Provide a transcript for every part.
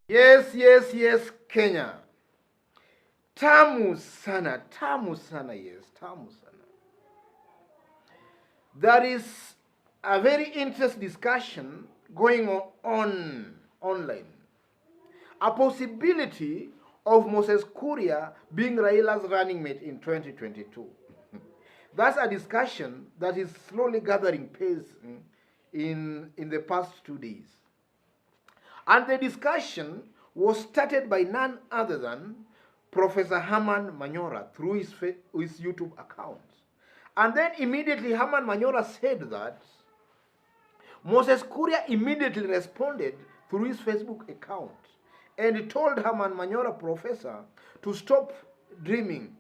Yes, Kenya. Tamu sana, yes, tamu sana. There is a very interesting discussion going on online. A possibility of Moses Kuria being Raila's running mate in 2022. That's a discussion that is slowly gathering pace in the past 2 days. And the discussion was started by none other than Professor Herman Manyora through his YouTube account. And then immediately Herman Manyora said that Moses Kuria immediately responded through his Facebook account and told Herman Manyora professor to stop dreaming.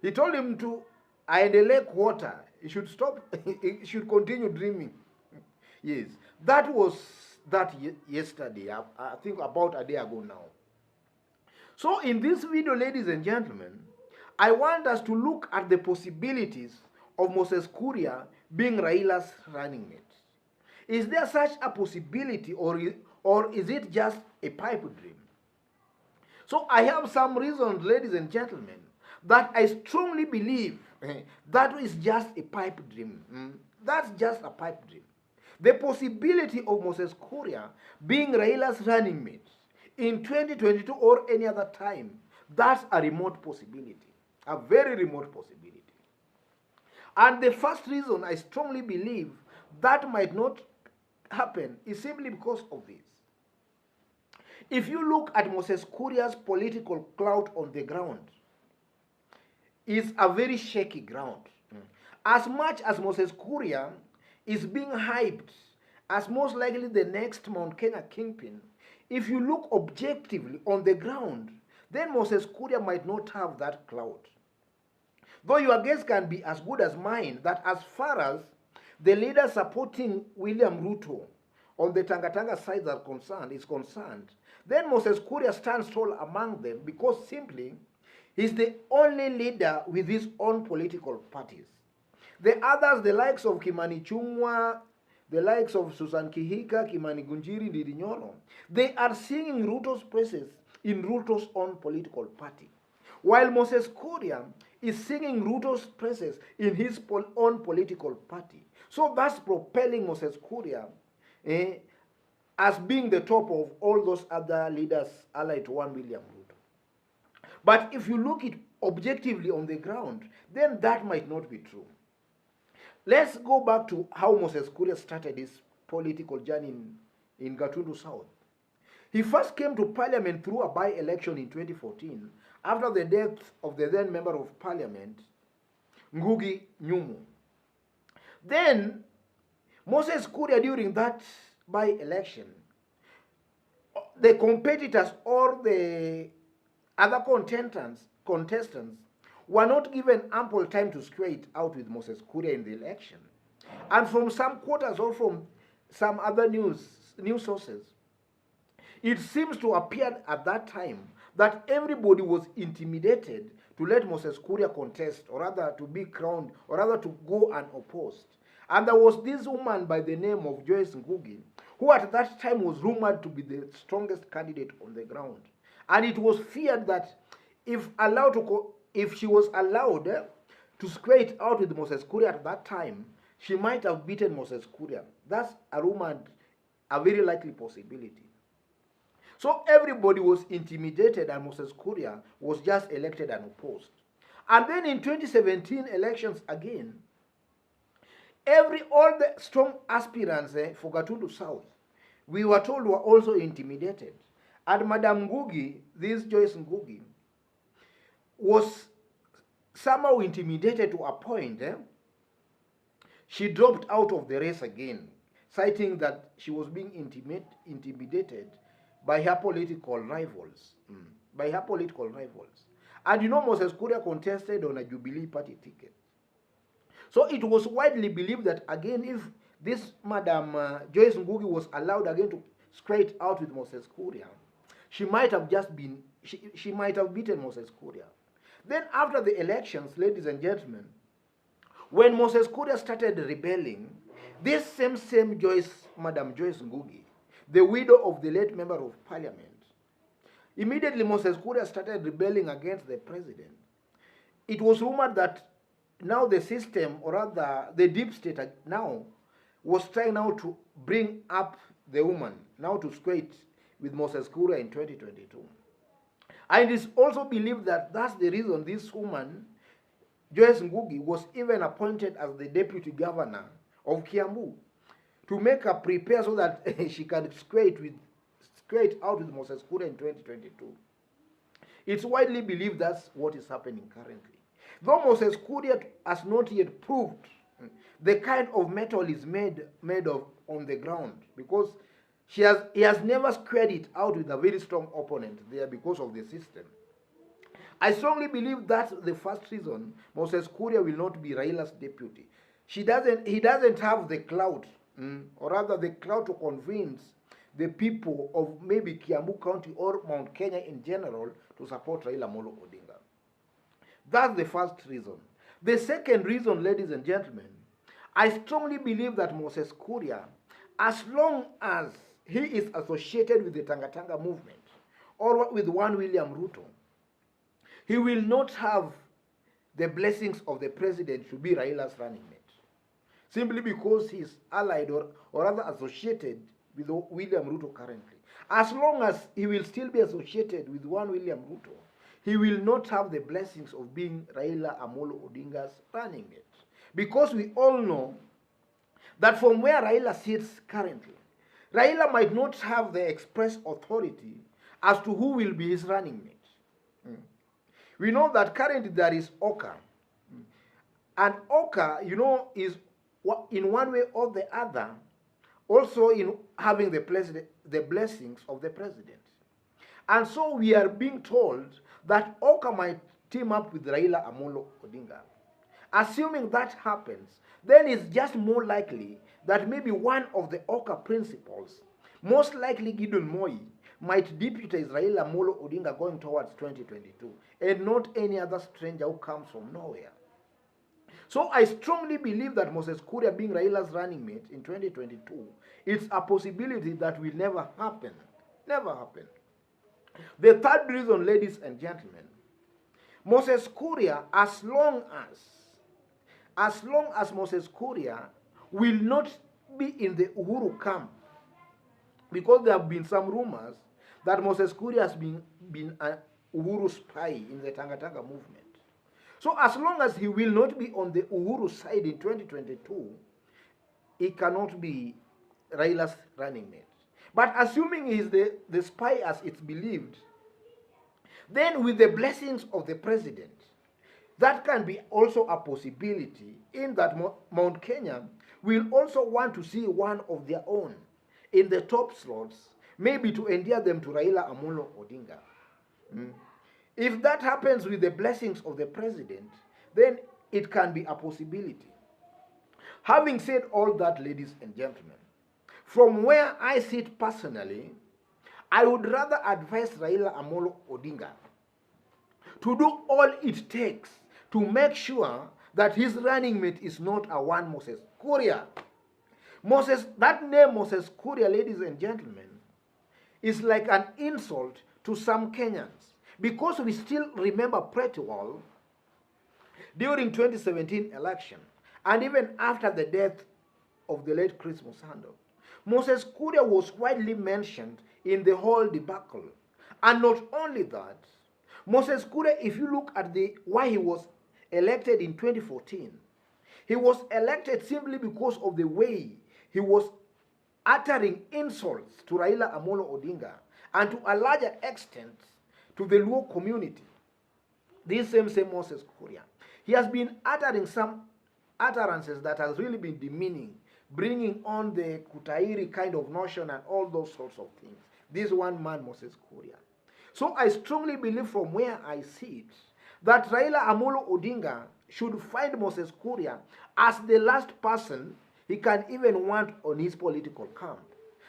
He told him to aendelee kuota. He should stop, he should continue dreaming. Yes, that was that yesterday, I think about a day ago now. So in this video, ladies and gentlemen, I want us to look at the possibilities of Moses Kuria being Raila's running mate. Is there such a possibility, or is it just a pipe dream? So I have some reasons, ladies and gentlemen, that I strongly believe that is just a pipe dream. That's just a pipe dream. The possibility of Moses Kuria being Raila's running mate in 2022 or any other time, that's a remote possibility, a very remote possibility. And the first reason I strongly believe that might not happen is simply because of this. If you look at Moses Kuria's political clout on the ground, it's a very shaky ground. As much as Moses Kuria is being hyped as most likely the next Mount Kenya kingpin, if you look objectively on the ground, then Moses Kuria might not have that clout. Though your guess can be as good as mine that as far as the leader supporting William Ruto on the Tanga side is concerned, then Moses Kuria stands tall among them because simply he's the only leader with his own political parties. The others, the likes of Kimani Chungwa, the likes of Susan Kihika, Kimani Gunjiri, Ndidi Nyoro, they are singing Ruto's praises in Ruto's own political party. While Moses Kuria is singing Ruto's praises in his own political party. So that's propelling Moses Kuria as being the top of all those other leaders allied to one William Ruto. But if you look it objectively on the ground, then that might not be true. Let's go back to how Moses Kuria started his political journey in Gatundu South. He first came to parliament through a by-election in 2014 after the death of the then member of parliament, Ngugi Nyumu. Then, Moses Kuria, during that by-election, the competitors or the other contestants were not given ample time to square it out with Moses Kuria in the election. And from some quarters or from some other news sources, it seems to appear at that time that everybody was intimidated to let Moses Kuria contest, or rather to be crowned, or rather to go unopposed. And there was this woman by the name of Joyce Ngugi, who at that time was rumored to be the strongest candidate on the ground. And it was feared that if she was allowed to square it out with Moses Kuria at that time, she might have beaten Moses Kuria. That's a rumored, a very likely possibility. So everybody was intimidated and Moses Kuria was just elected unopposed. And then in 2017 elections again, all the strong aspirants for Gatundu South, we were told were also intimidated. And Madam Ngugi, this Joyce Ngugi, was somehow intimidated to a point. She dropped out of the race again, citing that she was being intimidated by her political rivals. And you know, Moses Kuria contested on a Jubilee Party ticket. So it was widely believed that again, if this Madam Joyce Ngugi was allowed again to square it out with Moses Kuria, she might have she might have beaten Moses Kuria. Then after the elections, ladies and gentlemen, when Moses Kuria started rebelling, this same Madam Joyce Ngugi, the widow of the late member of parliament. Immediately, Moses Kuria started rebelling against the president. It was rumored that now the system, or rather the deep state now, was trying now to bring up the woman, now to square it with Moses Kuria in 2022. And it is also believed that that's the reason this woman, Joyce Ngugi, was even appointed as the deputy governor of Kiambu, to make her prepare so that she can square it out with Moses Kuria in 2022. It's widely believed that's what is happening currently. Though Moses Kuria has not yet proved the kind of metal is made of on the ground, because he has never squared it out with a very strong opponent there because of the system. I strongly believe that's the first reason Moses Kuria will not be Raila's deputy. He doesn't have the clout, or rather the clout to convince the people of maybe Kiambu County or Mount Kenya in general to support Raila Amolo Odinga. That's the first reason. The second reason, ladies and gentlemen, I strongly believe that Moses Kuria, as long as he is associated with the Tanga Tanga movement or with one William Ruto, he will not have the blessings of the president to be Raila's running mate. Simply because he is allied or rather associated with William Ruto currently. As long as he will still be associated with one William Ruto, he will not have the blessings of being Raila Amolo Odinga's running mate. Because we all know that from where Raila sits currently, Raila might not have the express authority as to who will be his running mate. We know that currently there is Oka. And Oka, is in one way or the other also in having the blessings of the president. And so we are being told that Oka might team up with Raila Amolo Odinga. Assuming that happens, then it's just more likely that maybe one of the Oka principals, most likely Gideon Moi, might deputize Raila Amolo Odinga going towards 2022, and not any other stranger who comes from nowhere. So I strongly believe that Moses Kuria being Raila's running mate in 2022, it's a possibility that will never happen. Never happen. The third reason, ladies and gentlemen, Moses Kuria, as long as Moses Kuria will not be in the Uhuru camp, because there have been some rumors that Moses Kuria has been an Uhuru spy in the Tanga Tanga movement. So as long as he will not be on the Uhuru side in 2022, he cannot be Raila's running mate. But assuming he is the spy as it's believed, then with the blessings of the president, that can be also a possibility in that Mount Kenya will also want to see one of their own in the top slots, maybe to endear them to Raila Amolo Odinga. If that happens with the blessings of the president, then it can be a possibility. Having said all that, ladies and gentlemen, from where I sit personally, I would rather advise Raila Amolo Odinga to do all it takes to make sure that his running mate is not a one Moses Kuria. That name Moses Kuria, ladies and gentlemen, is like an insult to some Kenyans, because we still remember pretty well during 2017 election and even after the death of the late Chris Musando, Moses Kuria was widely mentioned in the whole debacle. And not only that, Moses Kuria, if you look at why he was elected in 2014, he was elected simply because of the way he was uttering insults to Raila Amolo Odinga and to a larger extent to the Luo community. This same Moses Kuria, he has been uttering some utterances that has really been demeaning, bringing on the Kutairi kind of notion and all those sorts of things. This one man, Moses Kuria. So I strongly believe from where I see it, that Raila Amolo Odinga should find Moses Kuria as the last person he can even want on his political camp.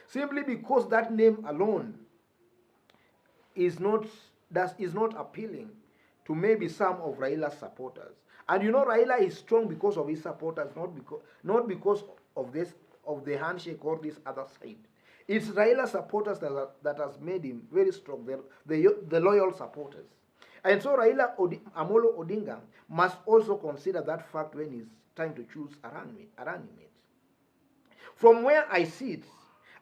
Simply because that name alone is not appealing to maybe some of Raila's supporters. And Raila is strong because of his supporters, not because of the handshake or this other side. It's Raila supporters that has made him very strong, the loyal supporters. And so Raila Amolo Odinga must also consider that fact when he's trying to choose a running mate. From where I sit,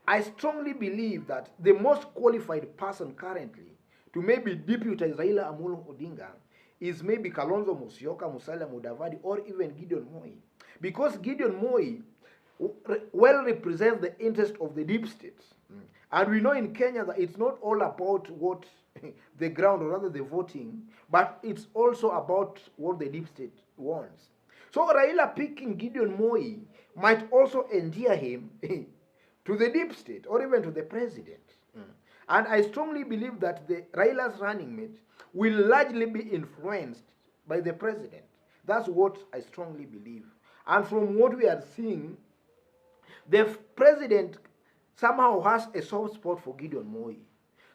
I strongly believe that the most qualified person currently to maybe deputize Raila Amolo Odinga is maybe Kalonzo Musyoka, Musalia Mudavadi, or even Gideon Moi. Because Gideon Moi well represents the interest of the deep state. And we know in Kenya that it's not all about what the ground, or rather the voting, but it's also about what the deep state wants. So Raila picking Gideon Moi might also endear him to the deep state or even to the president. And I strongly believe that the Raila's running mate will largely be influenced by the president. That's what I strongly believe. And from what we are seeing, the president somehow has a soft spot for Gideon Moi.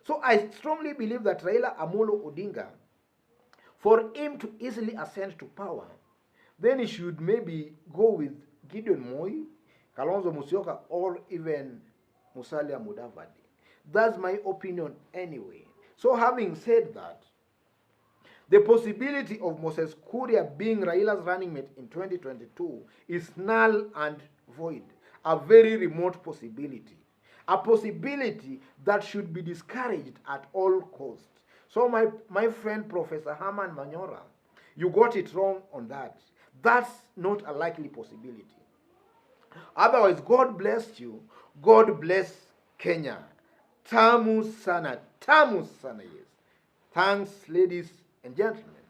So I strongly believe that Raila Amolo Odinga, for him to easily ascend to power, then he should maybe go with Gideon Moi, Kalonzo Musyoka, or even Musalia Mudavadi. That's my opinion anyway. So having said that, the possibility of Moses Kuria being Raila's running mate in 2022 is null and void, a very remote possibility. A possibility that should be discouraged at all costs. So my friend Professor Herman Manyora, you got it wrong on that. That's not a likely possibility. Otherwise, God bless you. God bless Kenya. Tamu sana, yes. Thanks, ladies and gentlemen.